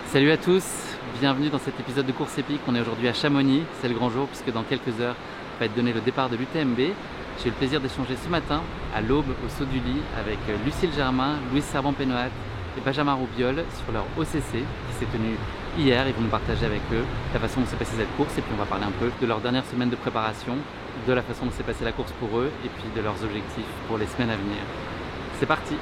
Salut à tous, bienvenue dans cet épisode de course épique. On est aujourd'hui à Chamonix, c'est le grand jour puisque dans quelques heures va être donné le départ de l'UTMB. J'ai eu le plaisir d'échanger ce matin à l'aube au Saut du Lit avec Lucile Germain, Louise Servan-Pénoat et Benjamin Roubiol sur leur OCC qui s'est tenu hier. Ils vont nous partager avec eux la façon dont s'est passée cette course et puis on va parler un peu de leur dernière semaine de préparation, de la façon dont s'est passée la course pour eux et puis de leurs objectifs pour les semaines à venir. C'est parti!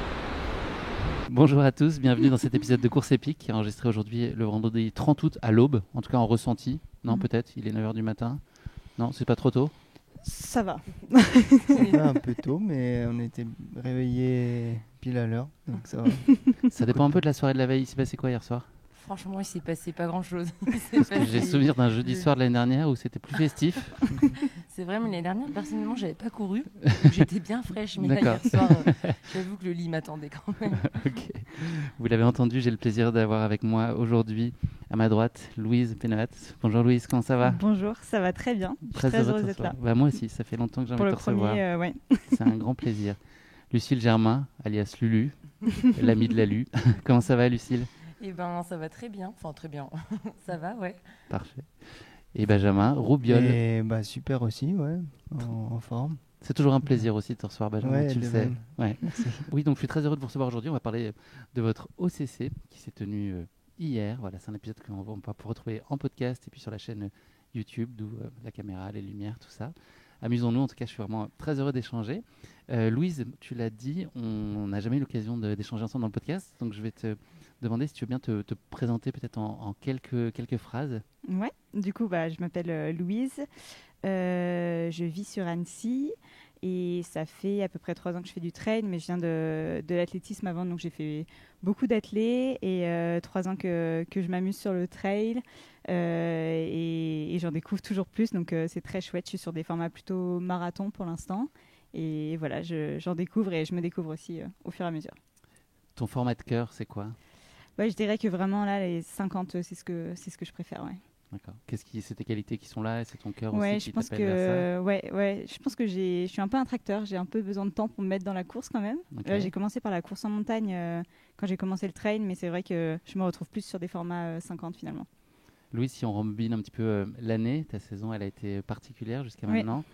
Bonjour à tous, bienvenue dans cet épisode de Course épique qui est enregistré aujourd'hui le vendredi 30 août à l'aube, en tout cas en ressenti. Non, peut-être, il est 9h du matin. Non, c'est pas trop tôt? Ça va. Ça va un peu tôt, mais on était réveillés pile à l'heure, donc ça va. Ça dépend un peu de la soirée de la veille. Il s'est passé quoi hier soir? Franchement, il s'est passé pas grand-chose. Parce que j'ai souvenir d'un jeudi soir de l'année dernière où c'était plus festif. C'est vrai, mais l'année dernière, personnellement, j'avais pas couru. Donc j'étais bien fraîche, mais là, hier soir, j'avoue que le lit m'attendait quand même. Ok. Vous l'avez entendu, j'ai le plaisir d'avoir avec moi aujourd'hui, à ma droite, Louise Pénoat. Bonjour Louise, comment ça va? Bonjour, ça va très bien. Je suis très heureuse d'être là. Bah, moi aussi, ça fait longtemps que j'ai envie de te recevoir. Ouais. C'est un grand plaisir. Lucile Germain, alias Lulu, l'amie de la Lu. Comment ça va Lucile? Eh ben, ça va très bien. Enfin, très bien. Ça va, ouais. Parfait. Et Benjamin Roubiol. Et bah super aussi, ouais, en forme. C'est toujours un plaisir aussi de te recevoir, Benjamin, Ouais, tu le de sais. même. Ouais. Oui, donc je suis très heureux de vous recevoir aujourd'hui. On va parler de votre OCC qui s'est tenu hier. Voilà, c'est un épisode qu'on va pouvoir retrouver en podcast et puis sur la chaîne YouTube, d'où la caméra, les lumières, tout ça. Amusons-nous, en tout cas, je suis vraiment très heureux d'échanger. Louise, tu l'as dit, on n'a jamais eu l'occasion d'échanger ensemble dans le podcast, donc je vais te demander si tu veux bien te présenter peut-être en quelques phrases. Ouais, du coup, je m'appelle Louise, je vis sur Annecy et ça fait à peu près 3 ans que je fais du trail, mais je viens de l'athlétisme avant, donc j'ai fait beaucoup d'athlé et 3 ans que je m'amuse sur le trail et j'en découvre toujours plus, donc c'est très chouette. Je suis sur des formats plutôt marathon pour l'instant et voilà, j'en découvre et je me découvre aussi au fur et à mesure. Ton format de cœur, c'est quoi? Ouais, je dirais que vraiment là, les 50, c'est ce que je préfère, ouais. D'accord. C'est tes qualités qui sont là et c'est ton cœur Ouais, aussi qui t'appelle vers ça? ouais, je pense que je suis un peu un tracteur. J'ai un peu besoin de temps pour me mettre dans la course quand même. Okay. J'ai commencé par la course en montagne quand j'ai commencé le trail, mais c'est vrai que je me retrouve plus sur des formats 50 finalement. Louise, si on rembobine un petit peu l'année, ta saison, elle a été particulière jusqu'à maintenant.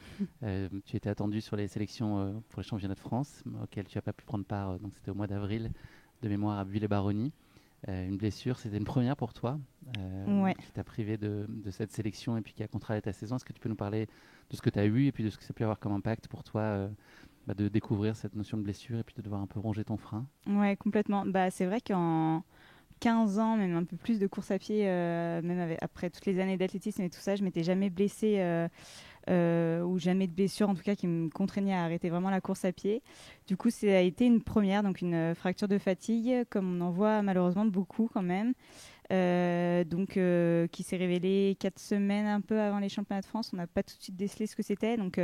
Tu étais attendue sur les sélections pour les championnats de France, auxquels tu n'as pas pu prendre part. Donc c'était au mois d'avril, de mémoire à Buis-les-Baronnies. Une blessure, c'était une première pour toi, qui t'a privé de cette sélection et puis qui a contrarié ta saison. Est-ce que tu peux nous parler de ce que tu as eu et puis de ce que ça peut avoir comme impact pour toi de découvrir cette notion de blessure et puis de devoir un peu ronger ton frein? Ouais, complètement. C'est vrai qu'en 15 ans, même un peu plus de course à pied, même après toutes les années d'athlétisme et tout ça, je m'étais jamais blessée ou jamais de blessure en tout cas qui me contraignait à arrêter vraiment la course à pied. Du coup, ça a été une première, donc une fracture de fatigue, comme on en voit malheureusement beaucoup quand même. Qui s'est révélée 4 semaines un peu avant les championnats de France. On n'a pas tout de suite décelé ce que c'était, donc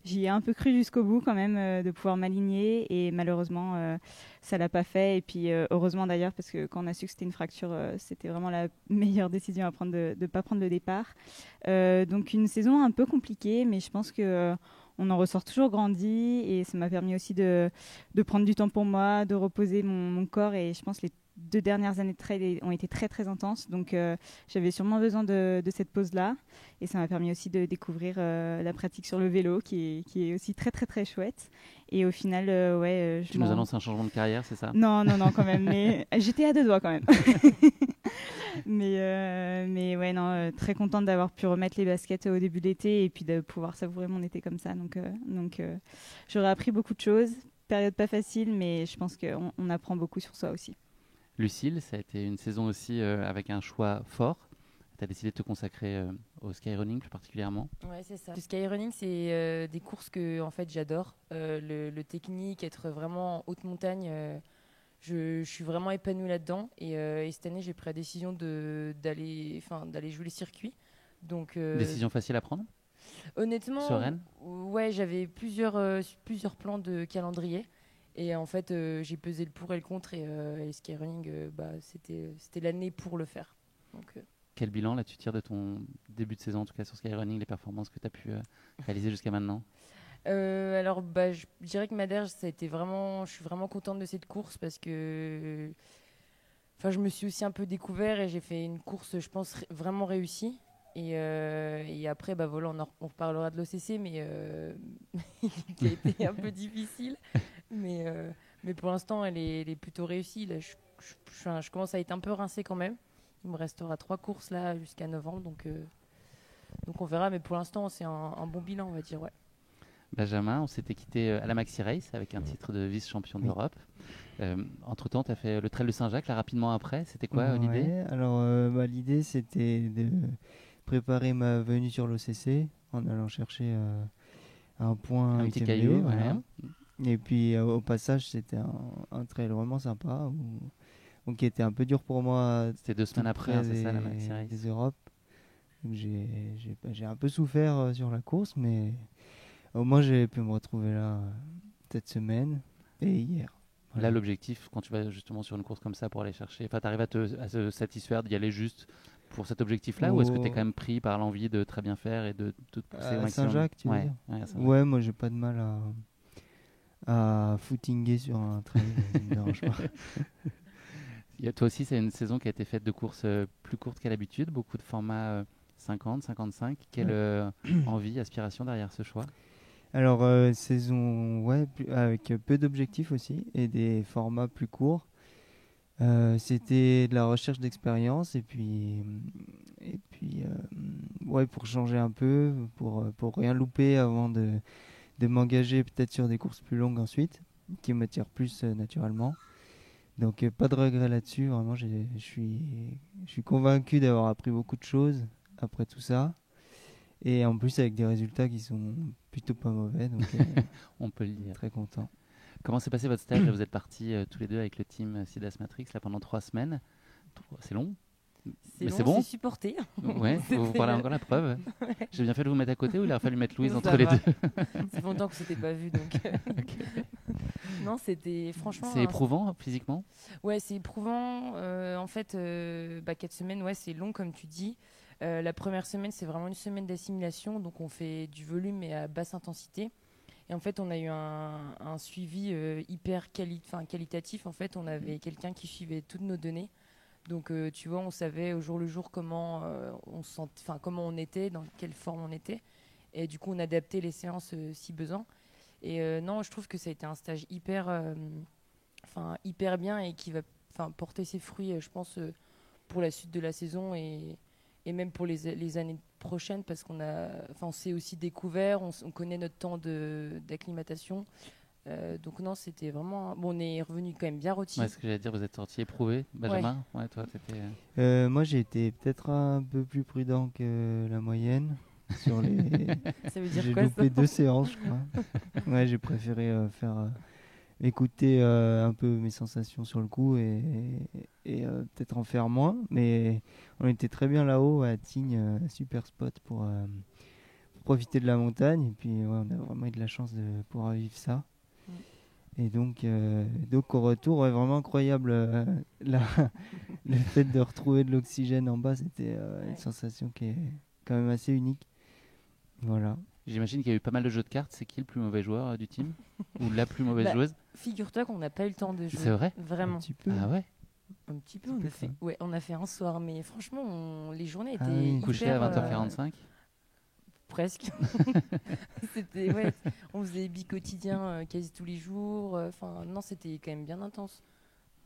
j'y ai un peu cru jusqu'au bout quand même de pouvoir m'aligner et malheureusement ça l'a pas fait et puis heureusement d'ailleurs parce que quand on a su que c'était une fracture c'était vraiment la meilleure décision à prendre de pas prendre le départ. Donc une saison un peu compliquée, mais je pense que on en ressort toujours grandi et ça m'a permis aussi de prendre du temps pour moi, de reposer mon corps et je pense les 2 dernières années de trail ont été très très intenses, donc j'avais sûrement besoin de cette pause-là et ça m'a permis aussi de découvrir la pratique sur le vélo qui est aussi très très très chouette et au final Tu nous annonces un changement de carrière, c'est ça? Non quand même, mais j'étais à 2 doigts quand même. mais ouais non, très contente d'avoir pu remettre les baskets au début de l'été et puis de pouvoir savourer mon été comme ça, donc j'aurais appris beaucoup de choses, période pas facile, mais je pense qu'on apprend beaucoup sur soi aussi. Lucile, ça a été une saison aussi avec un choix fort. Tu as décidé de te consacrer au skyrunning plus particulièrement. Ouais, c'est ça. Le skyrunning, c'est des courses que en fait, j'adore. Le technique, être vraiment en haute montagne, je suis vraiment épanouie là-dedans. Et cette année, j'ai pris la décision d'aller jouer les circuits. Donc, décision facile à prendre? Honnêtement, sereine? Ouais, j'avais plusieurs plans de calendrier. Et en fait, j'ai pesé le pour et le contre et le skyrunning, c'était l'année pour le faire. Donc, Quel bilan là tu tires de ton début de saison, en tout cas sur skyrunning, les performances que tu as pu réaliser jusqu'à maintenant? Alors, je dirais que Madère, je suis vraiment contente de cette course parce que je me suis aussi un peu découvert et j'ai fait une course, je pense, vraiment réussie. Et après, voilà, on reparlera de l'OCC, mais qui a été un peu difficile. Mais pour l'instant, elle est plutôt réussie. Là, je commence à être un peu rincée quand même. Il me restera 3 courses là jusqu'à novembre, donc on verra. Mais pour l'instant, c'est un bon bilan, on va dire. Ouais. Benjamin, on s'était quitté à la Maxi Race avec un titre de vice-champion d'Europe. Entre-temps, tu as fait le Trail de Saint-Jacques, là, rapidement après. C'était quoi l'idée ? Alors, l'idée, c'était de préparer ma venue sur l'OCC en allant chercher un point un petit UTMB, caillou. voilà. Ouais. Et puis, au passage, c'était un trail vraiment sympa, qui était un peu dur pour moi. C'était 2 semaines après, c'est ça, la Maxi Race. Des Europes. Donc, j'ai un peu souffert sur la course, mais au moins, j'ai pu me retrouver là cette semaine et hier. Là, l'objectif, quand tu vas justement sur une course comme ça pour aller chercher, tu arrives à te satisfaire d'y aller juste pour cet objectif-là, ou est-ce que tu es quand même pris par l'envie de très bien faire et de te pousser au maximum ? Saint-Jacques, tu veux dire ? Ouais, moi, j'ai pas de mal à footinguer sur un trail, ça me dérange pas. Toi aussi, c'est une saison qui a été faite de courses plus courtes qu'à l'habitude, beaucoup de formats 50, 55. Quelle envie, aspiration derrière ce choix ? Alors, saison avec peu d'objectifs aussi et des formats plus courts. C'était de la recherche d'expérience et puis pour changer un peu, pour rien louper avant de m'engager peut-être sur des courses plus longues ensuite, qui m'attirent plus naturellement. Donc pas de regret là-dessus, vraiment je suis convaincu d'avoir appris beaucoup de choses après tout ça. Et en plus avec des résultats qui sont plutôt pas mauvais, donc on peut le dire. Très content. Comment s'est passé votre stage ? Vous êtes partis tous les deux avec le team Sidas Matrix là, pendant 3 semaines. C'est long ? C'est bon, c'est supporté. Ouais, vous parlez encore la preuve. Ouais. J'ai bien fait de vous mettre à côté ou il aurait fallu mettre Louise entre les deux ? C'est longtemps que c'était pas vu donc. Okay. Non, c'était franchement. C'est éprouvant physiquement ? Ouais, c'est éprouvant. En fait, 4 semaines, c'est long comme tu dis. La première semaine, c'est vraiment une semaine d'assimilation, donc on fait du volume mais à basse intensité. Et en fait, on a eu un suivi hyper qualitatif. En fait, on avait quelqu'un qui suivait toutes nos données. Donc, tu vois, on savait au jour le jour comment comment on était, dans quelle forme on était. Et du coup, on adaptait les séances si besoin. Et non, je trouve que ça a été un stage hyper bien et qui va porter ses fruits, je pense, pour la suite de la saison et même pour les années prochaines, parce on s'est aussi découvert, on connaît notre temps d'acclimatation. Donc non, c'était vraiment... Bon, on est revenu quand même bien rôti. Ouais, ce que j'allais dire, vous êtes sorti éprouvé, Benjamin. Ouais, toi, t'étais... moi, j'ai été peut-être un peu plus prudent que la moyenne. Sur les... Ça veut dire j'ai quoi, loupé ça 2 séances, je crois. Ouais, j'ai préféré écouter un peu mes sensations sur le coup et peut-être en faire moins. Mais on était très bien là-haut à Tignes, super spot pour profiter de la montagne. Et puis on a vraiment eu de la chance de pouvoir vivre ça. Et donc au retour, vraiment incroyable. Le fait de retrouver de l'oxygène en bas, c'était une sensation qui est quand même assez unique. Voilà. J'imagine qu'il y a eu pas mal de jeux de cartes. C'est qui le plus mauvais joueur du team ? Ou la plus mauvaise joueuse ? Figure-toi qu'on n'a pas eu le temps de jouer. C'est vrai ? Vraiment. Un petit peu. Ah ouais ? Un petit peu, on a fait un soir, mais franchement, les journées étaient hyper... Couché à 20h45 Presque. C'était, on faisait bi-quotidien quasi tous les jours. Non, c'était quand même bien intense.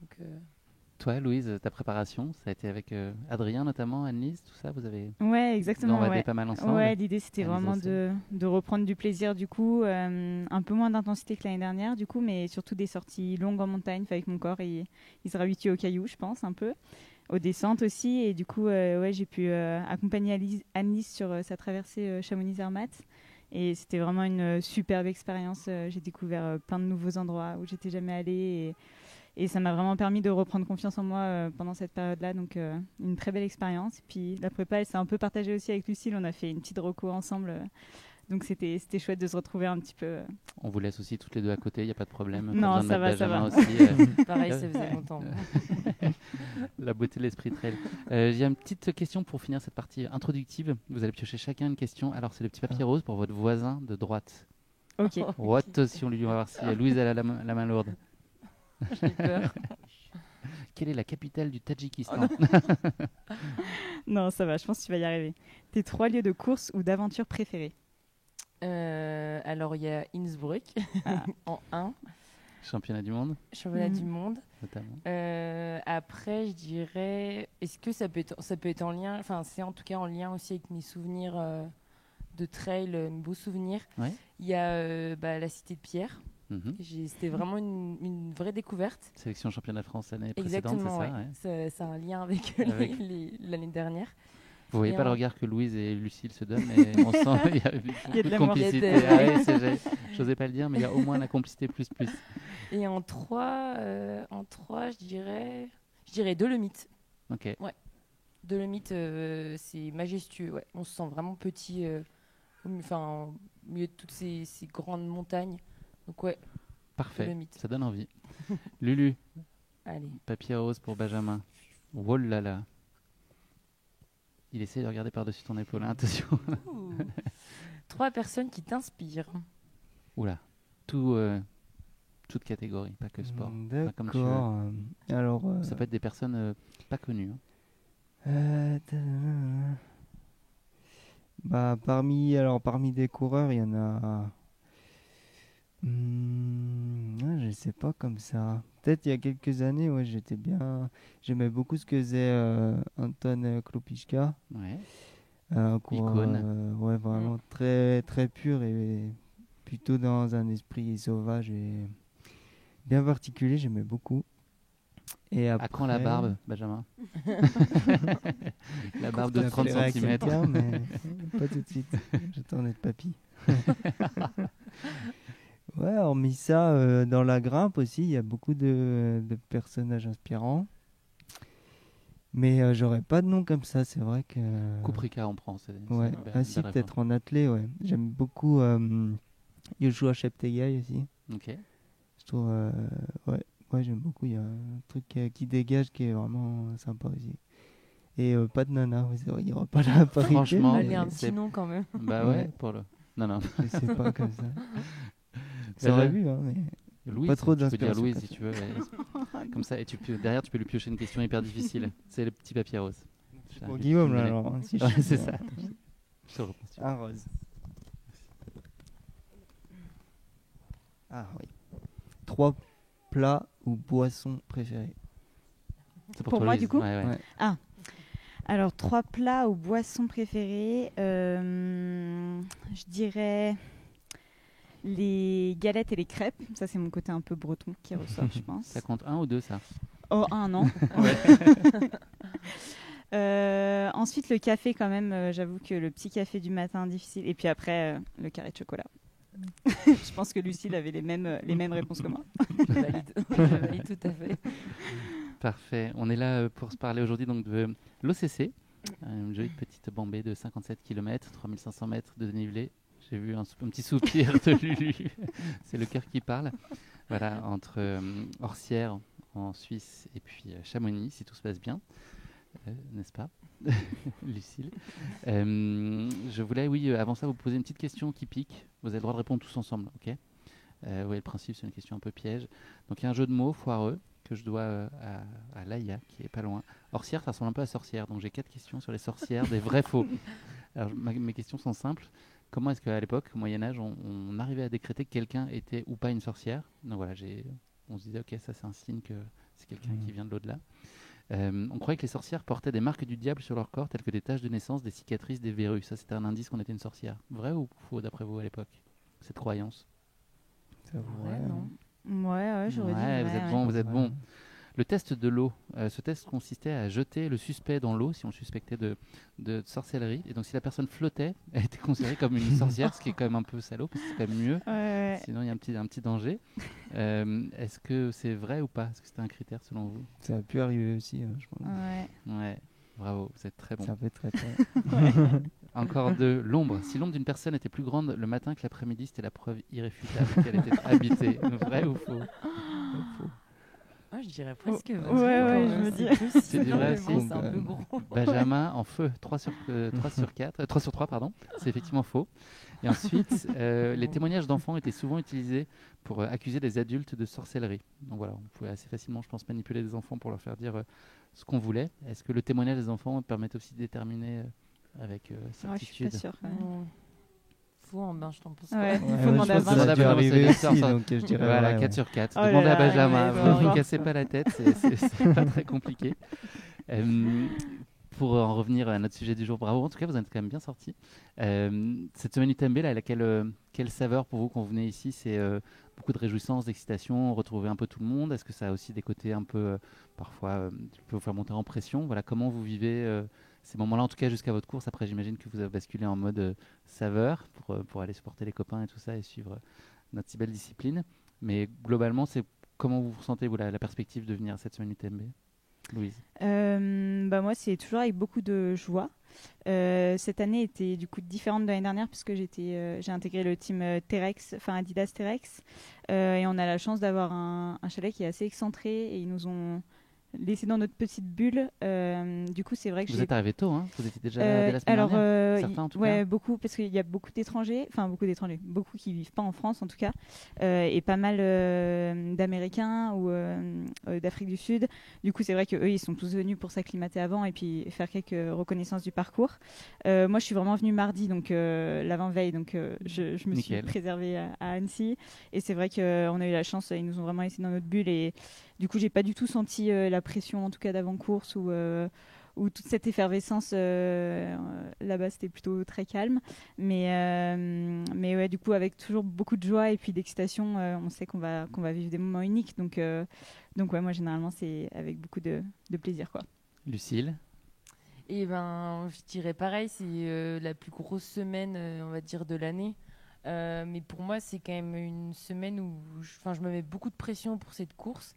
Donc, Toi, Louise, ta préparation, ça a été avec Adrien notamment, Anne-Lise, tout ça, vous avez exactement. pas mal ensemble. Ouais, l'idée c'était vraiment de reprendre du plaisir du coup, un peu moins d'intensité que l'année dernière du coup, mais surtout des sorties longues en montagne. Avec mon corps, il sera habitué aux cailloux, je pense, un peu, aux descentes aussi, et du coup, j'ai pu accompagner Anne-Lise sur sa traversée Chamonix-Zermatt. Et c'était vraiment une superbe expérience. J'ai découvert plein de nouveaux endroits où j'étais jamais allée. Et ça m'a vraiment permis de reprendre confiance en moi pendant cette période-là. Donc, une très belle expérience. Et puis, la prépa, elle s'est un peu partagée aussi avec Lucille. On a fait une petite reco ensemble. Donc, c'était chouette de se retrouver un petit peu. On vous laisse aussi toutes les deux à côté, il n'y a pas de problème. Non, ça va. Aussi, pareil, ça faisait longtemps. La beauté de l'esprit trail. J'ai une petite question pour finir cette partie introductive. Vous allez piocher chacun une question. Alors, c'est le petit papier rose pour votre voisin de droite. Ok. Attention, on va voir si Louise a la main lourde. J'ai peur. Quelle est la capitale du Tadjikistan? Non, ça va, je pense que tu vas y arriver. Tes 3 lieux de course ou d'aventure préférés? Alors, il y a Innsbruck Ah. en 1, Championnat du monde, championnat du Mhm. monde. notamment. Après, je dirais, est-ce que ça peut être en lien, enfin, c'est en tout cas en lien aussi avec mes souvenirs de trail, mes beaux souvenirs. Ouais. Il y a la Cité de Pierre. Mhm. C'était vraiment une vraie découverte. Sélection championnat de France l'année précédente, c'est Exactement, ça, ouais. ouais. Ça a un lien avec, Avec- l'année dernière. Vous voyez Et pas le un- regard que Louise et Lucille se donnent, mais on sent il y a beaucoup de de l'amour. complicité. Il y a de- Ah ouais, j'osais pas le dire, mais il y a au moins la complicité plus. Et en 3, je dirais Dolomites. Ok. Dolomites, c'est majestueux. Ouais. On se sent vraiment petit au milieu de toutes ces grandes montagnes. Donc ouais, Parfait, Dolomites. ça donne envie. Lulu, Allez. papier rose pour Benjamin. Oh là là. Il essaie de regarder par-dessus ton épaule, hein, attention. 3 personnes qui t'inspirent. Oula, toute catégorie, pas que sport. Pas comme tu veux. D'accord. Alors, Ça peut être des personnes pas connues. hein. bah, parmi des coureurs, il y en a. Je sais pas comme ça. Peut-être il y a quelques années, ouais, j'aimais beaucoup ce que faisait Anton Krupicka. Ouais. Un coureur, Icône. ouais, vraiment très très pur et plutôt dans un esprit sauvage et bien particulier. J'aimais beaucoup. Et À quand la après, barbe, Benjamin? La barbe de je 30 l'appellerai à cm. quelqu'un, mais pas tout de suite. J'attends d'être papy. Ouais, hormis ça, dans la grimpe aussi, il y a beaucoup de personnages inspirants. Mais j'aurais pas de nom comme ça, c'est vrai que. Kuprika on prend. C'est Ouais, une belle- ah si, belle peut-être en athlée, ouais. J'aime beaucoup Joshua Cheptegei aussi. réponse. Ok. Je trouve, ouais, j'aime beaucoup. Il y a un truc qui dégage qui est vraiment sympa aussi. Et pas de nana, ouais, c'est vrai, il n'y aura pas la parité. Franchement, Allez, mais un c'est- petit nom quand même. Bah ouais, Ouais. pour le. Non. je sais pas comme ça. Bah, J'aurais je- vu, hein, mais. Louise, Pas trop tu peux dire d'inspiration Louise comme si ça. tu veux. ouais. Comme ça, et derrière, tu peux lui piocher une question hyper difficile. C'est le petit papier rose. Pour Je- Guillaume, je là, me alors. Hein, si Ouais, je c'est suis- ça. Je te reprends. Un rose. Ah oui. 3 plats ou boissons préférés. C'est Pour toi, moi, Louise. du coup Ouais. Ouais. Alors, 3 plats ou boissons préférées. Je dirais les galettes et les crêpes. Ça, c'est mon côté un peu breton qui ressort, je pense. Ça compte 1 ou 2, ça? Oh, un, non. Ensuite, le café, quand même. J'avoue que le petit café du matin, difficile. Et puis après, le carré de chocolat. Je pense que Lucille avait les mêmes réponses que moi. Je valide. Je valide tout à fait. Parfait. On est là pour se parler aujourd'hui donc de l'OCC, une jolie petite bambée de 57 km, 3500 mètres de dénivelé. J'ai vu un petit soupir de Lulu. C'est le cœur qui parle. Voilà, entre Orsières en Suisse et puis Chamonix, si tout se passe bien. N'est-ce pas, Lucille? Je voulais, oui, avant ça, vous poser une petite question qui pique. Vous avez le droit de répondre tous ensemble, ok? Oui, le principe, c'est une question un peu piège. Donc, il y a un jeu de mots foireux que je dois à Laïa, qui est pas loin. Orsière, ça ressemble un peu à sorcière. Donc, j'ai 4 questions sur les sorcières, des vrais faux. Alors, mes questions sont simples. Comment est-ce qu'à l'époque, au Moyen-Âge, on arrivait à décréter que quelqu'un était ou pas une sorcière? Donc, voilà, on se disait, ok, ça, c'est un signe que c'est quelqu'un qui vient de l'au-delà. On croyait que les sorcières portaient des marques du diable sur leur corps, telles que des taches de naissance, des cicatrices, des verrues. Ça, c'était un indice qu'on était une sorcière. Vrai ou faux, d'après vous, à l'époque, cette croyance? Ça vous Ouais, non. Ouais, j'aurais dit. Ouais, vous ouais, êtes ouais. bon, vous êtes bon. Le test de l'eau. Ce test consistait à jeter le suspect dans l'eau si on le suspectait de sorcellerie. Et donc, si la personne flottait, elle était considérée comme une sorcière, ce qui est quand même un peu salaud, parce que c'est quand même mieux. Ouais. Sinon, il y a un petit danger. Est-ce que c'est vrai ou pas? Est-ce que c'était un critère selon vous? Ça a pu arriver aussi, je pense. Ouais. Ouais, bravo, vous êtes très bon. Ça peut être très très. Encore de l'ombre. Si l'ombre d'une personne était plus grande le matin que l'après-midi, c'était la preuve irréfutable qu'elle était habitée. Vrai ou faux? Ah, je dirais presque. Ouais, je me dis. C'est du vrai aussi. C'est un peu gros. Benjamin en feu, 3 sur 4, 3 sur 3, pardon. C'est effectivement faux. Et ensuite, les témoignages d'enfants étaient souvent utilisés pour accuser des adultes de sorcellerie. Donc voilà, on pouvait assez facilement, je pense, manipuler des enfants pour leur faire dire ce qu'on voulait. Est-ce que le témoignage des enfants permet aussi de déterminer avec Je suis certitude? pas sûre. Faux en bain, je t'en pense. Ouais, Ouais, il faut je demander à pense que ça Benjamin. a dû Benjamin, arriver c'est aussi, ça. donc je dirais Voilà, vrai, 4 ouais. sur 4. Oh là Demandez à là, Benjamin, ouais, vous ne vraiment. cassez pas la tête, c'est pas très compliqué. Pour en revenir à notre sujet du jour, bravo, en tout cas vous êtes quand même bien sortis. Cette semaine UTMB, là, quelle saveur pour vous quand vous venez ici? C'est beaucoup de réjouissance, d'excitation, retrouver un peu tout le monde. Est-ce que ça a aussi des côtés un peu, parfois, qui peut vous faire monter en pression? Voilà, comment vous vivez ces moments-là, en tout cas jusqu'à votre course? Après, j'imagine que vous avez basculé en mode saveur pour aller supporter les copains et tout ça et suivre notre si belle discipline. Mais globalement, c'est comment vous ressentez vous, la perspective de venir à cette semaine UTMB? Louise. Moi, c'est toujours avec beaucoup de joie. Cette année était du coup différente de l'année dernière puisque j'ai intégré le team Terex, enfin Adidas Terex, et on a la chance d'avoir un chalet qui est assez excentré et ils nous ont laissé dans notre petite bulle. Du coup, c'est vrai que Vous êtes arrivé tôt, hein? Vous étiez déjà là dès la semaine alors, dernière. Certains en tout cas. beaucoup, parce qu'il y a beaucoup d'étrangers, beaucoup qui vivent pas en France en tout cas, et pas mal d'Américains ou d'Afrique du Sud. Du coup, c'est vrai qu'eux, ils sont tous venus pour s'acclimater avant et puis faire quelques reconnaissances du parcours. Moi, je suis vraiment venue mardi, donc l'avant-veille, donc je me suis Nickel. préservée à Annecy. Et c'est vrai qu'on a eu la chance, ils nous ont vraiment laissé dans notre bulle et du coup, j'ai pas du tout senti la pression, en tout cas d'avant-course ou toute cette effervescence. Là-bas, c'était plutôt très calme. Mais ouais, du coup, avec toujours beaucoup de joie et puis d'excitation, on sait qu'on va vivre des moments uniques. Donc ouais, moi, généralement, c'est avec beaucoup de plaisir, quoi. Lucille. Et ben, je dirais pareil, c'est la plus grosse semaine, on va dire, de l'année. Mais pour moi, c'est quand même une semaine où je me mets beaucoup de pression pour cette course.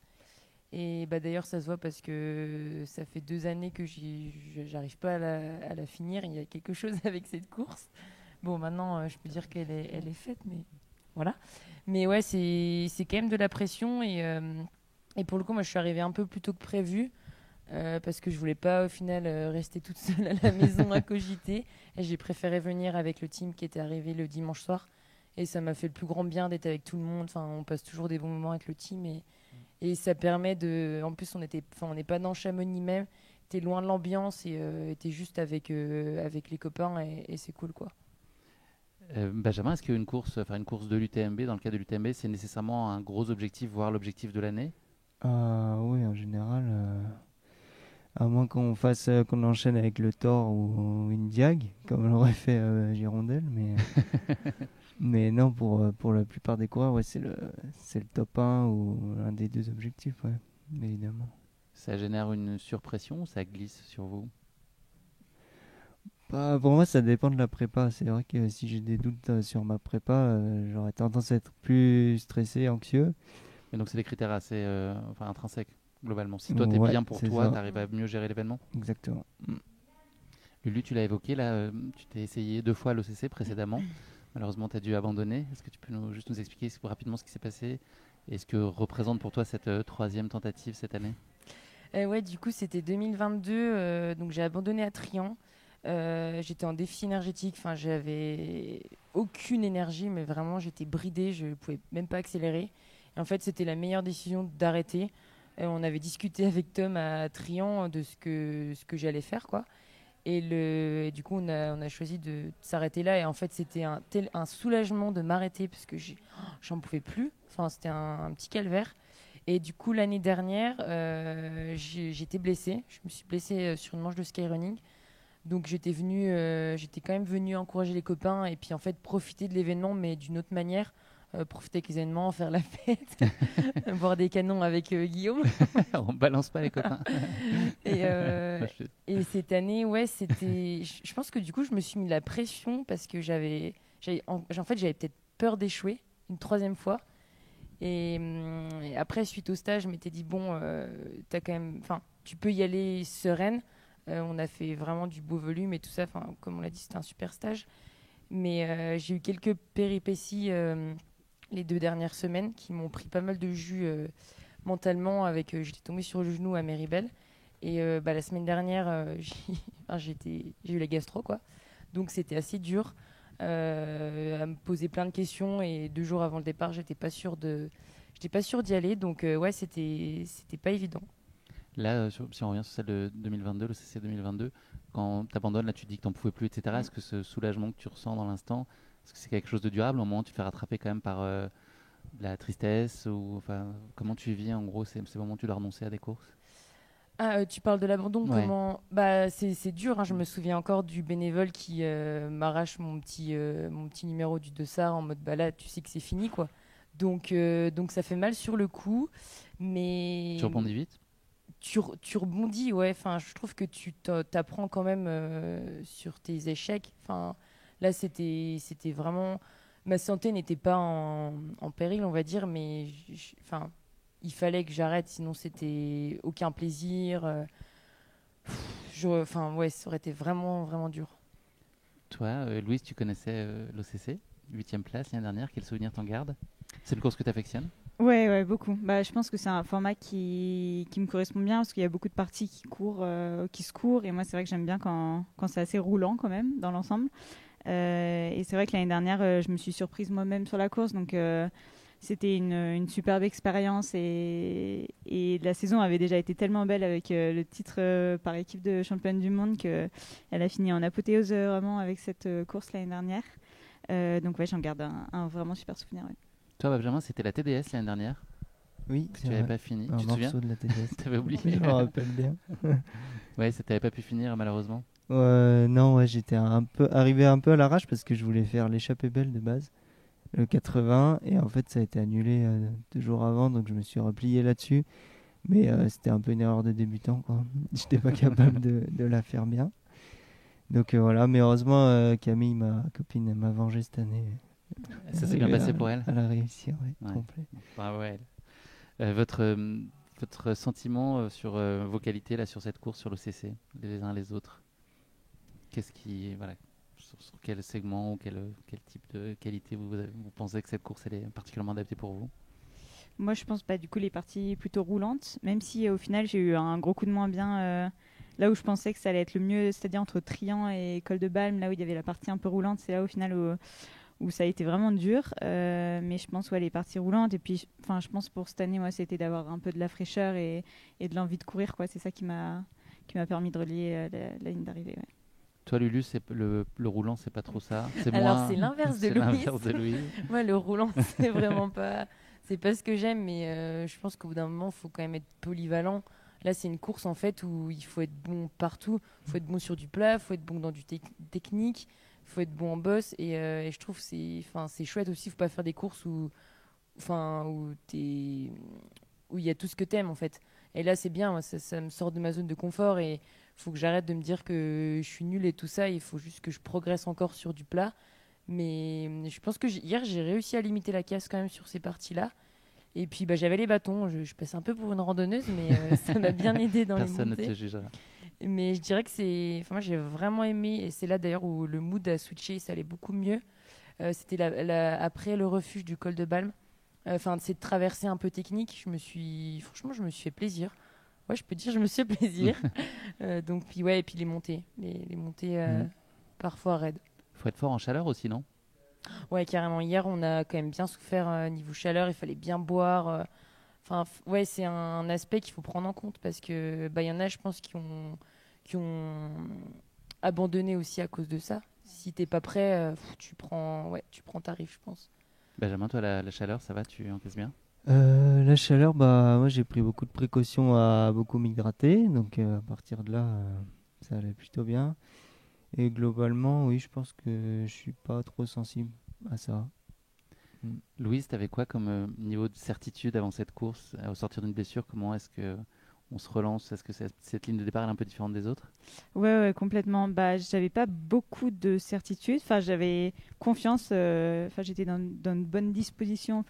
Et bah, d'ailleurs, ça se voit parce que ça fait 2 années que j'arrive pas à la finir. Il y a quelque chose avec cette course. Bon, maintenant, je peux dire qu'elle est faite, mais voilà. Mais ouais, c'est quand même de la pression. Et pour le coup, moi, je suis arrivée un peu plus tôt que prévu. Parce que je voulais pas au final rester toute seule à la maison à cogiter, et j'ai préféré venir avec le team qui était arrivé le dimanche soir, et ça m'a fait le plus grand bien d'être avec tout le monde. Enfin, on passe toujours des bons moments avec le team, et ça permet de, en plus on n'est pas dans Chamonix même, t'es loin de l'ambiance et t'es juste avec les copains, et c'est cool quoi. Benjamin, est-ce qu'une course, une course de l'UTMB, dans le cas de l'UTMB, c'est nécessairement un gros objectif, voire l'objectif de l'année? Oui, en général, à moins qu'on enchaîne avec le Thor ou une Diag, comme l'aurait fait Girondelle, mais non, pour la plupart des coureurs, ouais, c'est le top 1 ou l'un des 2 objectifs, ouais, évidemment. Ça génère une surpression ou ça glisse sur vous? Pour moi, ça dépend de la prépa. C'est vrai que si j'ai des doutes sur ma prépa, j'aurais tendance à être plus stressé, anxieux. Et donc c'est des critères assez intrinsèques, globalement. Si toi, t'es Ouais, bien pour c'est toi, ça. t'arrives à mieux gérer l'événement. Exactement. Lulu, tu l'as évoqué, là, tu t'es essayé 2 fois à l'OCC précédemment. Malheureusement, tu as dû abandonner. Est-ce que tu peux juste nous expliquer rapidement ce qui s'est passé et ce que représente pour toi cette 3e tentative cette année? Ouais, du coup, c'était 2022, donc j'ai abandonné à Trian. J'étais en déficit énergétique, enfin, j'avais aucune énergie, mais vraiment, j'étais bridée, je ne pouvais même pas accélérer. Et en fait, c'était la meilleure décision d'arrêter. On avait discuté avec Tom à Trian de ce que j'allais faire, quoi. Et du coup, on a choisi de s'arrêter là. Et en fait, c'était un soulagement de m'arrêter parce que j'en pouvais plus. Enfin, c'était un petit calvaire. Et du coup, l'année dernière, j'étais blessée. Je me suis blessée sur une manche de skyrunning. Donc, j'étais quand même venue encourager les copains et puis en fait profiter de l'événement, mais d'une autre manière. Profiter avec les événements, faire la fête, boire des canons avec Guillaume. On balance pas les copains. Et cette année, ouais, c'était. Je pense que du coup, je me suis mis la pression parce que j'avais peut-être peur d'échouer une 3e fois. Et après, suite au stage, je m'étais dit bon, t'as quand même, tu peux y aller sereine. On a fait vraiment du beau volume et tout ça. Comme on l'a dit, c'était un super stage. Mais j'ai eu quelques péripéties les 2 dernières semaines qui m'ont pris pas mal de jus mentalement. J'étais tombée sur le genou à Méribel. Et la semaine dernière, j'ai eu la gastro, quoi. Donc c'était assez dur à me poser plein de questions. Et 2 jours avant le départ, j'étais pas sûre d'y aller. Donc ouais, c'était pas évident. Là, si on revient sur celle de 2022, le CC 2022, quand tu abandonnes, là tu dis que tu n'en pouvais plus, etc. Est-ce que ce soulagement que tu ressens dans l'instant, est-ce que c'est quelque chose de durable? Au moment où tu te fais rattraper quand même par de la tristesse comment tu vis en gros ces moments où tu dois renoncer à des courses? Tu parles de l'abandon, Ouais. comment... c'est dur, hein. Je me souviens encore du bénévole qui m'arrache mon petit numéro du dossard en mode là, tu sais que c'est fini, quoi. Donc ça fait mal sur le coup, mais... Tu rebondis vite? Tu rebondis, ouais. Enfin, je trouve que tu t'apprends quand même sur tes échecs. Enfin, là, c'était vraiment... Ma santé n'était pas en péril, on va dire, mais enfin, il fallait que j'arrête, sinon c'était aucun plaisir. Enfin, ouais, ça aurait été vraiment, vraiment dur. Toi, Louise, tu connaissais l'OCC, 8e place l'année dernière. Quel souvenir t'en gardes? C'est une course que tu affectionnes? Ouais, beaucoup. Je pense que c'est un format qui me correspond bien parce qu'il y a beaucoup de parties qui se courent. Et moi, c'est vrai que j'aime bien quand c'est assez roulant quand même dans l'ensemble. Et c'est vrai que l'année dernière, je me suis surprise moi-même sur la course. Donc, c'était une superbe expérience. Et la saison avait déjà été tellement belle avec le titre par équipe de championne du monde qu'elle a fini en apothéose vraiment avec cette course l'année dernière. Donc, ouais, j'en garde un vraiment super souvenir. Ouais. Toi, Benjamin, c'était la TDS l'année dernière. Oui, Tu n'avais pas fini. Un Tu te souviens? morceau de la TDS. T'avais oublié. Je me rappelle bien. Ouais, ça t'avait pas pu finir malheureusement. Non, ouais, j'étais arrivé un peu à l'arrache parce que je voulais faire l'échappée belle de base, le 80, et en fait ça a été annulé 2 jours avant, donc je me suis replié là-dessus. Mais c'était un peu une erreur de débutant, quoi. J'étais pas capable de la faire bien. Donc voilà, mais heureusement Camille, ma copine, elle m'a vengé cette année. Ça s'est bien passé pour elle? Elle a réussi, Ouais. complet. Bravo à elle. Votre sentiment sur vos qualités là sur cette course sur l'OCC, les uns les autres. Qu'est-ce qui, voilà, sur quel segment ou quel type de qualité vous pensez que cette course elle est particulièrement adaptée pour vous? Moi, je pense du coup les parties plutôt roulantes, même si au final j'ai eu un gros coup de moins bien là où je pensais que ça allait être le mieux, c'est-à-dire entre Trian et Col de Balme, là où il y avait la partie un peu roulante, c'est là au final où ça a été vraiment dur. Mais je pense les parties roulantes, et puis je pense pour cette année, moi, c'était d'avoir un peu de la fraîcheur et de l'envie de courir, quoi. C'est ça qui m'a permis de relier la ligne d'arrivée. Ouais. Toi, Lulu, le roulant, c'est pas trop ça. C'est Alors, c'est l'inverse de Louise. Moi, le roulant, c'est vraiment pas... C'est pas ce que j'aime, mais je pense qu'au bout d'un moment, il faut quand même être polyvalent. Là, c'est une course, en fait, où il faut être bon partout. Il faut être bon sur du plat, il faut être bon dans du technique, il faut être bon en boss. Et je trouve que c'est chouette aussi. Il ne faut pas faire des courses où il y a tout ce que tu aimes, en fait. Et là, c'est bien. Moi, ça me sort de ma zone de confort et il faut que j'arrête de me dire que je suis nulle et tout ça. Il faut juste que je progresse encore sur du plat. Mais je pense que hier, j'ai réussi à limiter la casse quand même sur ces parties-là. Et puis, j'avais les bâtons. Je passe un peu pour une randonneuse, mais ça m'a bien aidé dans les montées. Personne ne te jugera. Mais je dirais que moi, j'ai vraiment aimé. Et c'est là, d'ailleurs, où le mood a switché. Ça allait beaucoup mieux. C'était après le refuge du col de Balme. Cette traversée un peu technique. Franchement, je me suis fait plaisir. Ouais, je peux dire, je me suis fait plaisir. Donc, puis, ouais, et puis les montées. Les montées parfois raides. Faut être fort en chaleur aussi, non? Ouais, carrément. Hier, on a quand même bien souffert niveau chaleur. Il fallait bien boire. Ouais, c'est un aspect qu'il faut prendre en compte parce que y en a, je pense, qui ont abandonné aussi à cause de ça. Si t'es pas prêt, tu prends tarif, je pense. Benjamin, toi, la chaleur, ça va? Tu encaisses bien? La chaleur, moi j'ai pris beaucoup de précautions à beaucoup m'hydrater, donc à partir de là, ça allait plutôt bien. Et globalement, oui, je pense que je suis pas trop sensible à ça. Louise, tu avais quoi comme niveau de certitude avant cette course? Au sortir d'une blessure, comment est-ce que on se relance? Est-ce que cette ligne de départ est un peu différente des autres? Ouais, complètement. J'avais pas beaucoup de certitude. J'avais confiance. J'étais dans une bonne disposition.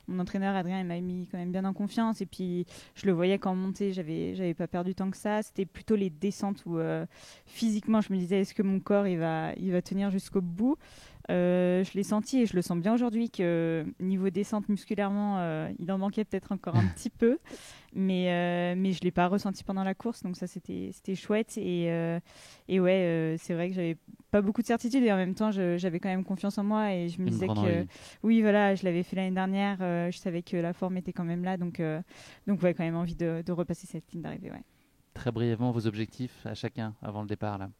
Mon entraîneur Adrien, il m'a mis quand même bien en confiance. Et puis, je le voyais quand monter. J'avais pas perdu tant que ça. C'était plutôt les descentes où physiquement, je me disais, est-ce que mon corps il va tenir jusqu'au bout? Je l'ai senti et je le sens bien aujourd'hui que niveau descente musculairement, il en manquait peut-être encore un petit peu, mais je l'ai pas ressenti pendant la course, donc ça c'était chouette et ouais, c'est vrai que j'avais pas beaucoup de certitude et en même temps j'avais quand même confiance en moi et je me disais que oui voilà, je l'avais fait l'année dernière, je savais que la forme était quand même là, donc ouais, quand même envie de repasser cette ligne d'arrivée. Ouais. Très brièvement, vos objectifs à chacun avant le départ là,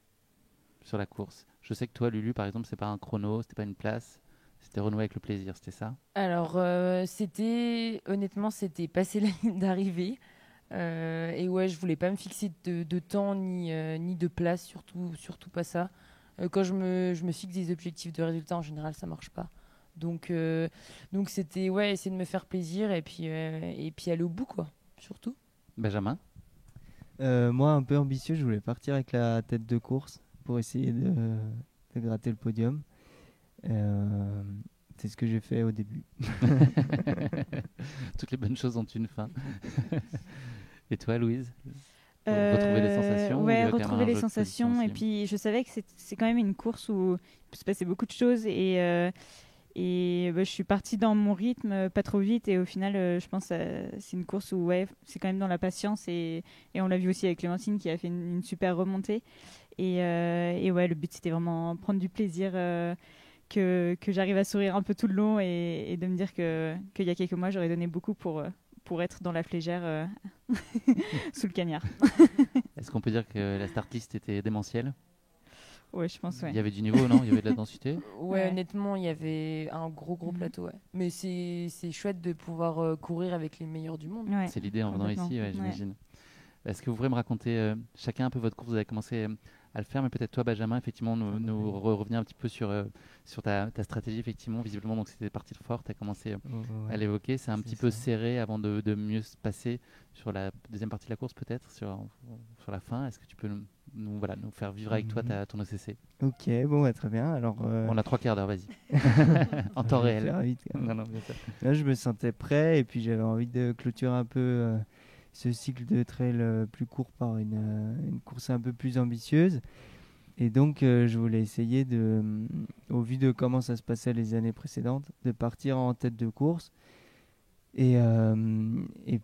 sur la course. Je sais que toi, Lulu, par exemple, c'est pas un chrono, c'était pas une place, c'était renouer avec le plaisir, c'était ça? Alors, honnêtement, c'était passer la ligne d'arrivée. Et ouais, je voulais pas me fixer de temps ni de place, surtout pas ça. Quand je me fixe des objectifs de résultats, en général, ça marche pas. Donc c'était ouais, essayer de me faire plaisir et puis aller au bout, quoi, surtout. Benjamin? Moi, un peu ambitieux, je voulais partir avec la tête de course pour essayer de gratter le podium. C'est ce que j'ai fait au début. Toutes les bonnes choses ont une fin. Et toi, Louise? Retrouver les sensations? Ouais, retrouver les sensations. Et puis, je savais que c'est quand même une course où il peut se passer beaucoup de choses. Et je suis partie dans mon rythme, pas trop vite. Et au final, je pense que c'est une course où ouais, c'est quand même dans la patience. Et on l'a vu aussi avec Clémentine qui a fait une super remontée. Et ouais, le but, c'était vraiment prendre du plaisir, que j'arrive à sourire un peu tout le long et de me dire qu'il y a quelques mois, j'aurais donné beaucoup pour être dans la flégère sous le cagnard. Est-ce qu'on peut dire que la start list était démentielle? Ouais, je pense, ouais. Il y avait du niveau, non? Il y avait de la densité? Ouais, honnêtement, il y avait un gros plateau, ouais. Mais c'est chouette de pouvoir courir avec les meilleurs du monde. Ouais, c'est l'idée en venant ici, ouais, j'imagine. Ouais. Est-ce que vous pourrez me raconter chacun un peu votre course? Vous avez commencé à le faire, mais peut-être toi, Benjamin, effectivement, nous revenir un petit peu sur ta stratégie, effectivement, visiblement, donc c'était parti fort, tu as commencé à l'évoquer, c'est un petit peu serré avant de mieux se passer sur la deuxième partie de la course, peut-être, sur la fin. Est-ce que tu peux nous faire vivre avec toi ton OCC? Ok, bon, très bien. Alors, on a 3 quarts d'heure, vas-y. En temps réel. Vite, non, bien sûr. Là, je me sentais prêt et puis j'avais envie de clôturer un peu ce cycle de trail plus court par une course un peu plus ambitieuse. Et donc, je voulais essayer, au vu de comment ça se passait les années précédentes, de partir en tête de course et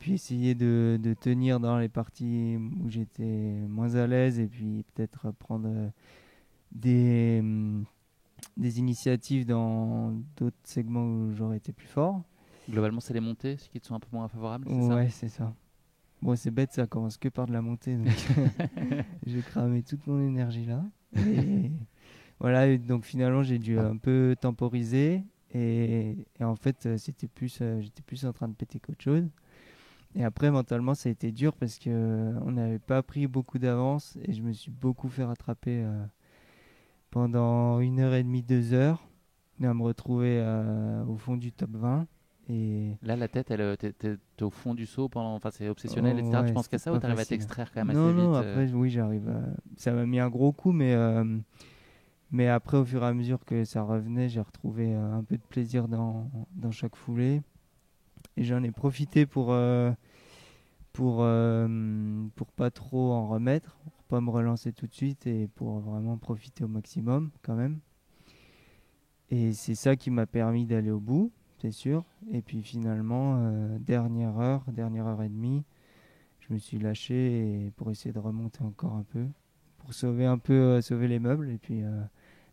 puis essayer de tenir dans les parties où j'étais moins à l'aise et puis peut-être prendre des initiatives dans d'autres segments où j'aurais été plus fort. Globalement, c'est les montées qui te sont un peu moins favorables, c'est ça? Ouais, c'est ça. Bon, c'est bête, ça commence que par de la montée, donc j'ai cramé toute mon énergie là. Et voilà, et donc finalement, j'ai dû un peu temporiser et en fait, j'étais plus en train de péter qu'autre chose. Et après, mentalement, ça a été dur parce qu'on n'avait pas pris beaucoup d'avance et je me suis beaucoup fait rattraper pendant 1h30, 2 heures, à me retrouver au fond du top 20. Et là, la tête, t'es au fond du seau enfin, c'est obsessionnel, etc. Ouais, tu penses qu'à ça ou t'arrives à t'extraire quand même assez vite? Non, après, oui, j'arrive. Ça m'a mis un gros coup, mais après, au fur et à mesure que ça revenait, j'ai retrouvé un peu de plaisir dans chaque foulée. Et j'en ai profité pour pas trop en remettre, pour pas me relancer tout de suite et pour vraiment profiter au maximum quand même. Et c'est ça qui m'a permis d'aller au bout. C'est sûr. Et puis finalement, dernière heure et demie, je me suis lâché pour essayer de remonter encore un peu, pour sauver les meubles. Et puis,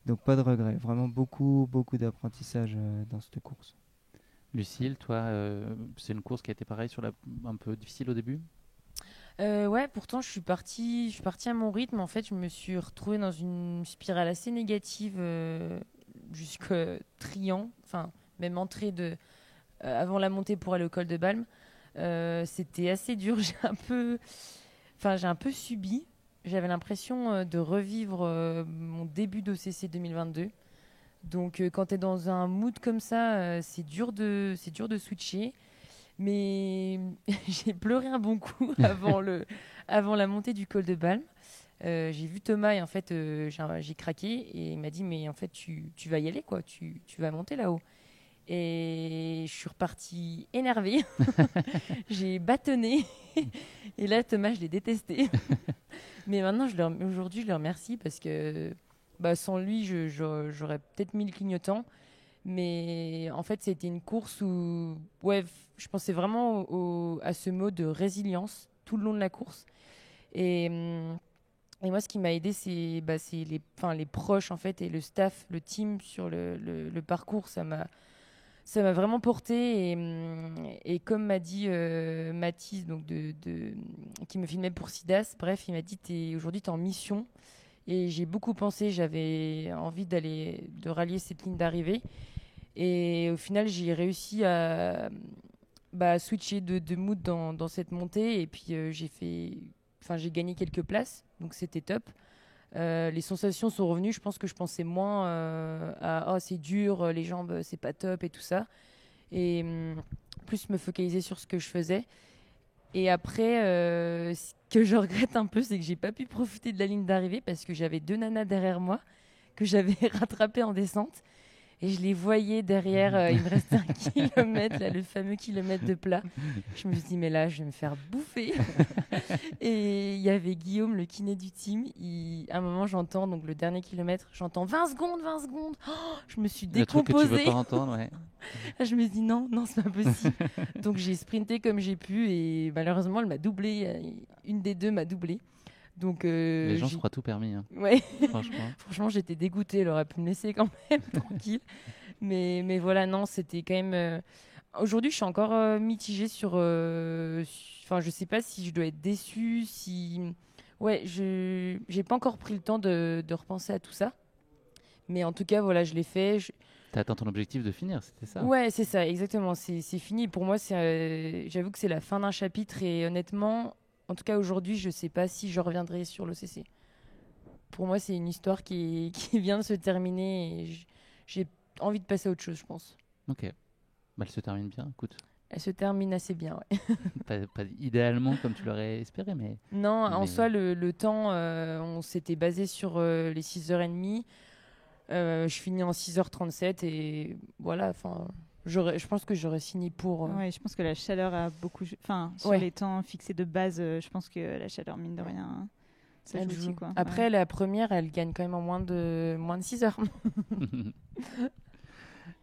donc pas de regret. Vraiment beaucoup d'apprentissage dans cette course. Lucille, toi, c'est une course qui a été pareil un peu difficile au début? Ouais, pourtant je suis partie à mon rythme. En fait, je me suis retrouvée dans une spirale assez négative jusqu'au Trian, enfin même entrée avant la montée pour aller au col de Balme. C'était assez dur. J'ai un peu subi. J'avais l'impression de revivre mon début d'OCC 2022. Donc quand tu es dans un mood comme ça, c'est dur de switcher. Mais j'ai pleuré un bon coup avant la montée du col de Balme. J'ai vu Thomas et en fait j'ai craqué et il m'a dit mais en fait tu vas y aller quoi, tu vas monter là-haut. Et je suis repartie énervée. J'ai bâtonné et là Thomas je l'ai détesté. Mais maintenant aujourd'hui je le remercie parce que sans lui, j'aurais peut-être mis le clignotant. Mais en fait, c'était une course où je pensais vraiment à ce mot de résilience tout le long de la course. Et moi, ce qui m'a aidé, c'est les proches en fait, et le staff, le team sur le parcours. Ça m'a vraiment porté. Et comme m'a dit Mathis, donc qui me filmait pour Sidas, bref, il m'a dit aujourd'hui, tu es en mission. Et j'ai beaucoup pensé, j'avais envie de rallier cette ligne d'arrivée. Et au final, j'ai réussi à switcher de mood dans cette montée. Et puis, j'ai gagné quelques places. Donc, c'était top. Les sensations sont revenues. Je pense que je pensais moins à « c'est dur, les jambes, c'est pas top » et tout ça. Et plus me focaliser sur ce que je faisais. Et après, ce que je regrette un peu, c'est que j'ai pas pu profiter de la ligne d'arrivée parce que j'avais 2 nanas derrière moi que j'avais rattrapées en descente. Et je les voyais derrière, il me restait 1 kilomètre, là, le fameux kilomètre de plat. Je me suis dit, mais là, je vais me faire bouffer. Et il y avait Guillaume, le kiné du team. À un moment, j'entends, donc le dernier kilomètre, j'entends 20 secondes, 20 secondes. Oh, je me suis décomposée. Le truc que tu veux pas entendre, ouais. Je me suis dit, non, c'est pas possible. Donc j'ai sprinté comme j'ai pu et malheureusement, elle m'a doublé. Une des deux m'a doublé. Donc, les gens se croient tout permis. Hein. Ouais. Franchement. Franchement, j'étais dégoûtée. Elle aurait pu me laisser quand même tranquille. Mais voilà, non, c'était quand même. Aujourd'hui, je suis encore mitigée sur. Enfin, je sais pas si je dois être déçue, si. Ouais, j'ai pas encore pris le temps de repenser à tout ça. Mais en tout cas, voilà, je l'ai fait. T'as atteint ton objectif de finir, c'était ça? Ouais, c'est ça, exactement. C'est fini. Pour moi, j'avoue que c'est la fin d'un chapitre et honnêtement. En tout cas, aujourd'hui, je ne sais pas si je reviendrai sur l'OCC. Pour moi, c'est une histoire qui vient de se terminer et j'ai envie de passer à autre chose, je pense. Ok. Elle se termine bien, écoute. Elle se termine assez bien, ouais. pas idéalement comme tu l'aurais espéré, mais... Non, en soi, le temps, on s'était basé sur les 6h30. Je finis en 6h37 et voilà, enfin... Je pense que j'aurais signé pour. Ouais, je pense que la chaleur a beaucoup. Enfin, sur les temps fixés de base, je pense que la chaleur, mine de rien, ça joue aussi, quoi. Après, la première, elle gagne quand même en moins de 6 heures.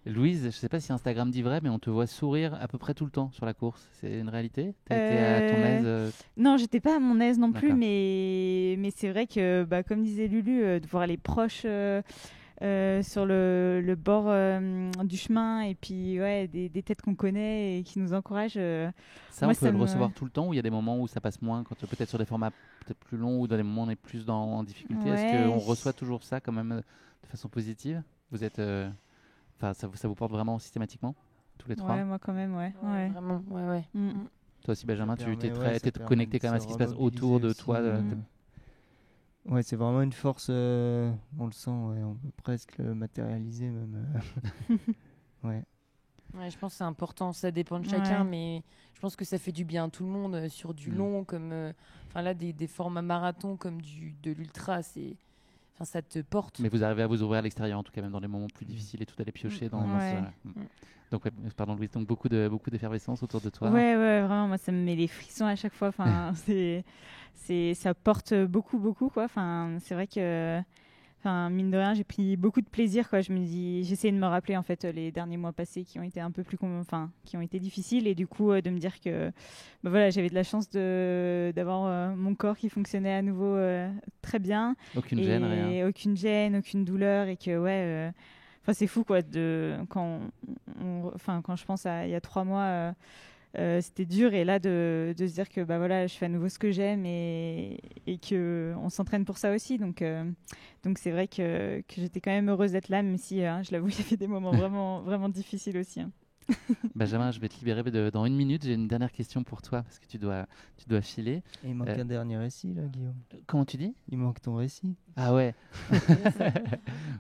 Louise, je ne sais pas si Instagram dit vrai, mais on te voit sourire à peu près tout le temps sur la course. C'est une réalité? Tu as été à ton aise Non, j'étais pas à mon aise non plus, mais c'est vrai que, comme disait Lulu, de voir les proches. Sur le bord du chemin et puis des têtes qu'on connaît et qui nous encouragent. Ça, on peut le recevoir tout le temps ou il y a des moments où ça passe moins, quand peut-être sur des formats peut-être plus longs ou dans des moments où on est plus en difficulté. Ouais. Est-ce qu'on reçoit toujours ça quand même de façon positive? Vous êtes, ça vous porte vraiment systématiquement tous les 3? Ouais, moi quand même, ouais. Vraiment, ouais. Toi aussi, Benjamin, tu t'es connecté quand même à ce qui se passe autour de toi. Ouais, c'est vraiment une force, on le sent, on peut presque le matérialiser même. Ouais, je pense que c'est important, ça dépend de chacun, mais je pense que ça fait du bien à tout le monde sur du long, comme là des formats marathons comme de l'ultra, ça te porte. Mais vous arrivez à vous ouvrir à l'extérieur, en tout cas même dans les moments plus difficiles et tout aller piocher dans ça. Donc pardon Louise, donc beaucoup d'effervescence autour de toi. Ouais, vraiment, moi ça me met les frissons à chaque fois. Enfin, ça porte beaucoup quoi. Enfin, c'est vrai que, mine de rien, j'ai pris beaucoup de plaisir, quoi. J'essaie de me rappeler en fait les derniers mois passés qui ont été un peu plus, qui ont été difficiles et du coup de me dire que, j'avais de la chance d'avoir mon corps qui fonctionnait à nouveau très bien. Aucune gêne, rien. Aucune gêne, aucune douleur et que c'est fou quoi quand je pense à il y a 3 mois. C'était dur et là de se dire que je fais à nouveau ce que j'aime et que on s'entraîne pour ça aussi donc c'est vrai que j'étais quand même heureuse d'être là même si je l'avoue il y avait des moments vraiment vraiment difficiles aussi. Benjamin, je vais te libérer dans 1 minute. J'ai une dernière question pour toi parce que tu dois filer. Et il manque un dernier récit là, Guillaume. Comment tu dis? Il manque ton récit. Ah ouais.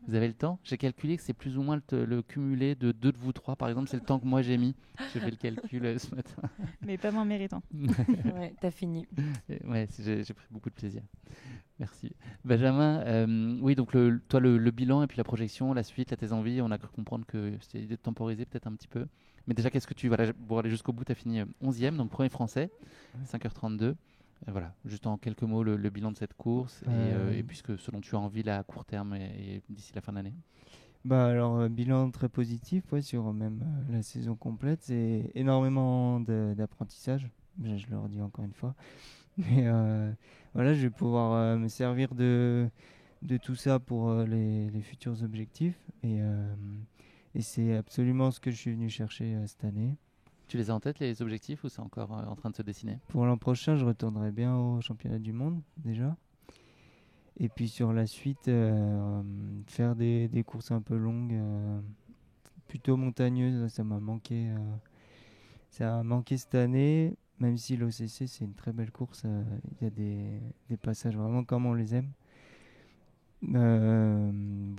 Vous avez le temps? J'ai calculé que c'est plus ou moins le cumulé de 2 de vous 3 par exemple. C'est le temps que moi j'ai mis. J'ai fait le calcul ce matin. Mais pas moins méritant. Ouais, t'as fini. Ouais, j'ai pris beaucoup de plaisir. Merci. Benjamin, oui, donc toi, le bilan et puis la projection, la suite, tes envies, on a cru comprendre que c'était l'idée de temporiser peut-être un petit peu. Mais déjà, qu'est-ce que pour aller jusqu'au bout, tu as fini 11e, donc premier français, 5h32. Voilà, juste en quelques mots, le bilan de cette course et puisque ce dont tu as envie là, à court terme et d'ici la fin de l'année. Bah alors, bilan très positif, ouais, sur même la saison complète. C'est énormément d'apprentissage, je le redis encore une fois. Mais voilà, je vais pouvoir me servir de tout ça pour les futurs objectifs. Et c'est absolument ce que je suis venu chercher cette année. Tu les as en tête, les objectifs, ou c'est encore en train de se dessiner? Pour l'an prochain, je retournerai bien au championnat du monde déjà. Et puis sur la suite, faire des courses un peu longues, plutôt montagneuses. Ça m'a manqué. Ça a manqué cette année, même si l'OCC c'est une très belle course. Il y a des passages vraiment comme on les aime.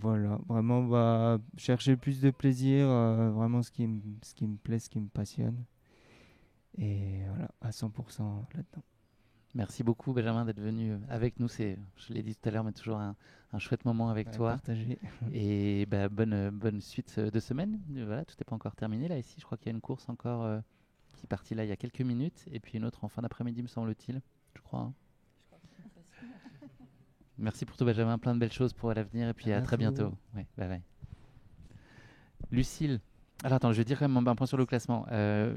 Voilà, vraiment on va chercher plus de plaisir, vraiment ce qui me plaît, ce qui me passionne. Et voilà, à 100% là-dedans. Merci beaucoup Benjamin d'être venu avec nous. Je l'ai dit tout à l'heure, mais toujours un chouette moment avec toi. Partager. Et bonne suite de semaine. Voilà, tout n'est pas encore terminé là ici. Je crois qu'il y a une course encore qui est partie là il y a quelques minutes, et puis une autre en fin d'après-midi, me semble-t-il. Je crois. Hein. Merci pour tout Benjamin, plein de belles choses pour l'avenir, et puis à très bientôt. Ouais, bye. Lucille. Alors attends, je vais dire quand même un point sur le classement.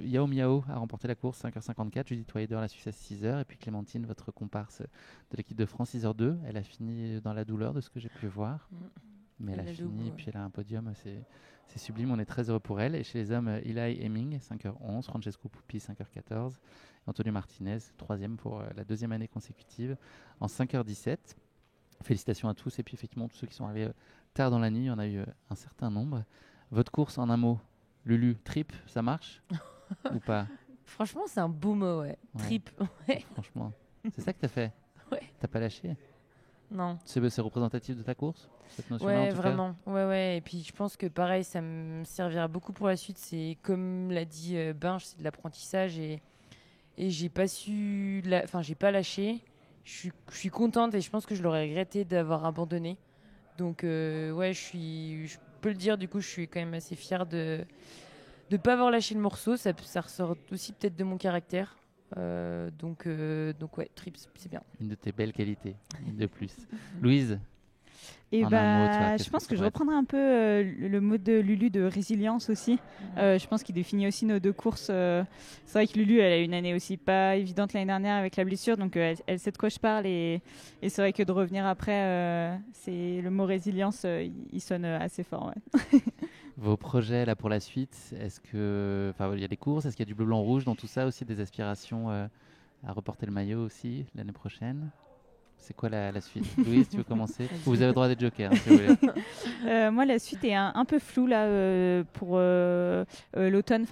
Yao Miao a remporté la course 5h54, Judith Toyeder la Suisse à 6h, et puis Clémentine, votre comparse de l'équipe de France, 6h02. Elle a fini dans la douleur de ce que j'ai pu voir. Mais elle a fini, et puis elle a un podium, c'est sublime, on est très heureux pour elle. Et chez les hommes, Eli Hemming, 5h11, Francesco Pupi, 5h14, et Antonio Martinez, 3e pour la deuxième année consécutive, en 5h17. Félicitations à tous, et puis effectivement, tous ceux qui sont arrivés tard dans la nuit, il y en a eu un certain nombre. Votre course, en un mot, Lulu, trip, ça marche ou pas? Franchement, c'est un beau mot, ouais. Trip, ouais. Franchement, c'est ça que t'as fait? Ouais. T'as pas lâché? Non. C'est représentatif de ta course, cette notion-là, ouais, en tout vraiment. cas. Ouais. Et puis je pense que pareil, ça me servira beaucoup pour la suite. C'est comme l'a dit Binge, c'est de l'apprentissage et j'ai pas j'ai pas lâché. Je suis contente et je pense que je l'aurais regretté d'avoir abandonné. Donc ouais, je peux le dire. Du coup, je suis quand même assez fière de pas avoir lâché le morceau. Ça ressort aussi peut-être de mon caractère. Donc ouais, trip, c'est bien. Une de tes belles qualités, une de plus. Louise? Et je pense que je reprendrai un peu le mot de Lulu de résilience aussi. Je pense qu'il définit aussi nos deux courses. C'est vrai que Lulu, elle a eu une année aussi pas évidente l'année dernière avec la blessure, donc elle sait de quoi je parle. Et c'est vrai que de revenir après, c'est le mot résilience, il sonne assez fort. Ouais. Vos projets là pour la suite, est-ce que, il y a des courses, est-ce qu'il y a du bleu, blanc, rouge dans tout ça aussi, des aspirations à reporter le maillot aussi l'année prochaine? C'est quoi la suite? Louise, tu veux commencer? Vous avez le droit d'être joker, si vous voulez. Moi, la suite est un peu floue là pour l'automne.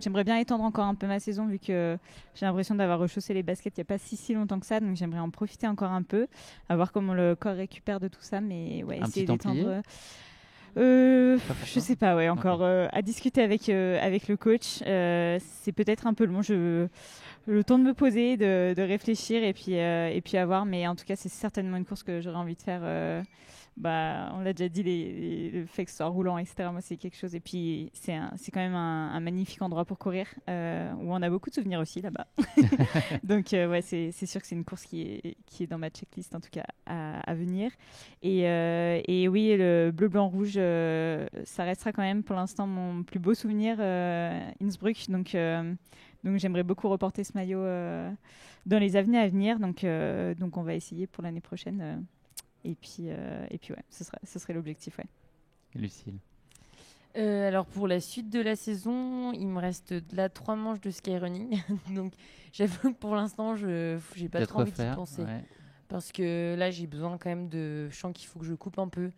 J'aimerais bien étendre encore un peu ma saison vu que j'ai l'impression d'avoir rechaussé les baskets il n'y a pas si longtemps que ça. Donc j'aimerais en profiter encore un peu, à voir comment le corps récupère de tout ça. Mais ouais, essayer d'étendre. Je sais pas, ouais, encore à discuter avec le coach. C'est peut-être un peu long. Le temps de me poser, de réfléchir et puis à voir. Mais en tout cas, c'est certainement une course que j'aurais envie de faire. On l'a déjà dit, le fait que ce soit roulant, etc. Moi, c'est quelque chose. Et puis, c'est quand même un magnifique endroit pour courir, où on a beaucoup de souvenirs aussi là-bas. Donc, ouais, c'est sûr que c'est une course qui est dans ma checklist, en tout cas, à venir. Et oui, le bleu, blanc, rouge, ça restera quand même pour l'instant mon plus beau souvenir, Innsbruck. Donc j'aimerais beaucoup reporter ce maillot dans les années à venir. Donc on va essayer pour l'année prochaine. Et puis ouais, ce serait l'objectif. Ouais. Lucille? Alors pour la suite de la saison, il me reste là 3 manches de skyrunning. Donc j'avoue que pour l'instant, j'ai pas trop envie d'y penser. Ouais. Parce que là, j'ai besoin quand même je sens qu'il faut que je coupe un peu.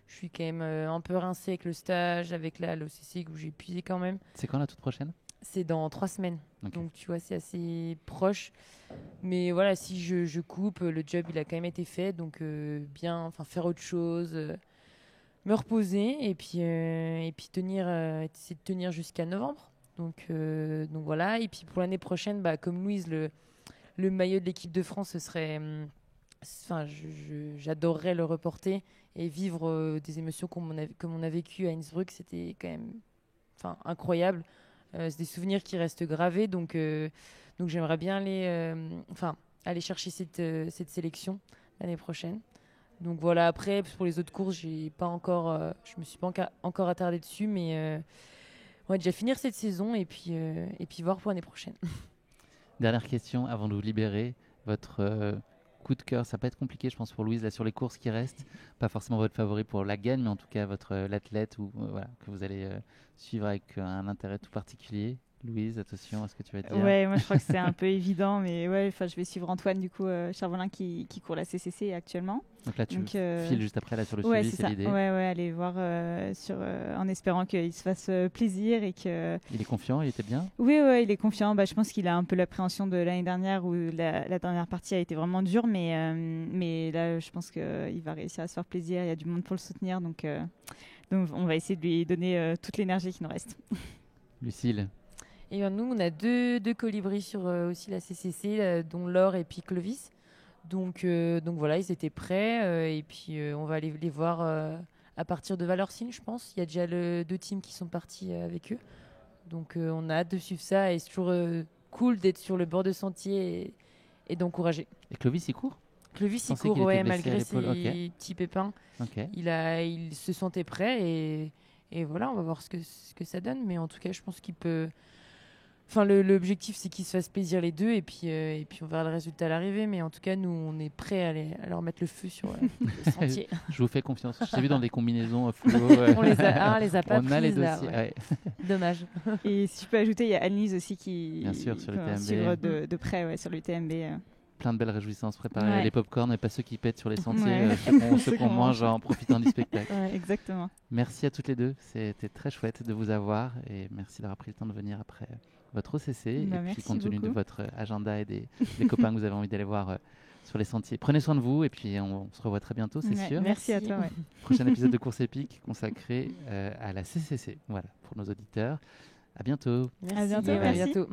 Je suis quand même un peu rincée avec le stage, avec l'OCC où j'ai épuisé quand même. C'est quand la toute prochaine? C'est dans 3 semaines. Okay. Donc, tu vois, c'est assez proche. Mais voilà, si je coupe, le job, il a quand même été fait. Donc, faire autre chose, me reposer et puis essayer de tenir jusqu'à novembre. Donc voilà. Et puis, pour l'année prochaine, comme Louise, le maillot de l'équipe de France, ce serait... j'adorerais le reporter et vivre des émotions comme on a vécu à Innsbruck. C'était quand même c'est des souvenirs qui restent gravés, donc j'aimerais bien aller chercher cette sélection l'année prochaine. Donc voilà, après, pour les autres courses, je me suis pas encore attardée dessus, mais on va déjà finir cette saison et puis voir pour l'année prochaine. Dernière question avant de vous libérer. Votre coup de cœur, ça peut être compliqué, je pense, pour Louise, là, sur les courses qui restent. Pas forcément votre favori pour la gagne, mais en tout cas, l'athlète que vous allez suivre avec un intérêt tout particulier. Louise, attention à ce que tu vas dire. Ouais, moi je crois que c'est un peu évident, mais ouais, je vais suivre Antoine du coup, Charvolin qui court la CCC actuellement. Donc là, tu files juste après là sur le ouais, suivi, c'est l'idée. Ouais, aller voir en espérant qu'il se fasse plaisir et que. Il est confiant, il était bien. Oui, il est confiant. Je pense qu'il a un peu l'appréhension de l'année dernière où la dernière partie a été vraiment dure, mais là, je pense qu'il va réussir à se faire plaisir. Il y a du monde pour le soutenir, donc on va essayer de lui donner toute l'énergie qui nous reste. Lucille. Et bien, nous, on a deux colibris sur aussi la CCC, dont Laure et puis Clovis. Donc voilà, ils étaient prêts. Et puis, on va aller les voir à partir de Valorcine, je pense. Il y a déjà 2 teams qui sont partis avec eux. Donc, on a hâte de suivre ça. Et c'est toujours cool d'être sur le bord de sentier et d'encourager. Et Clovis, il court ? Clovis, il court, malgré ses petits pépins. Okay. Il se sentait prêt. Et voilà, on va voir ce que ça donne. Mais en tout cas, je pense qu'il peut... Enfin, l'objectif, c'est qu'ils se fassent plaisir les deux et puis on verra le résultat à l'arrivée. Mais en tout cas, nous, on est prêts à leur mettre le feu sur le sentier. Je vous fais confiance. Je t'ai vu dans des combinaisons fluo. On les a pas on prises, a les là. dossiers, Ouais. Dommage. Et si je peux ajouter, il y a Annelise aussi qui bien sûr, sur l'UTMB. suivre de près sur l'UTMB. Plein de belles réjouissances. Préparez les pop-corn et pas ceux qui pètent sur les sentiers. Ouais. Ceux qu'on mange en profitant du spectacle. Ouais, exactement. Merci à toutes les deux. C'était très chouette de vous avoir. Et merci d'avoir pris le temps de venir après votre OCC. Et puis compte tenu de votre agenda et des copains que vous avez envie d'aller voir sur les sentiers. Prenez soin de vous et puis on se revoit très bientôt, c'est sûr. Merci à toi. Prochain épisode de Course Épique consacré à la CCC. Voilà, pour nos auditeurs. À bientôt. Merci. À bientôt. À bientôt.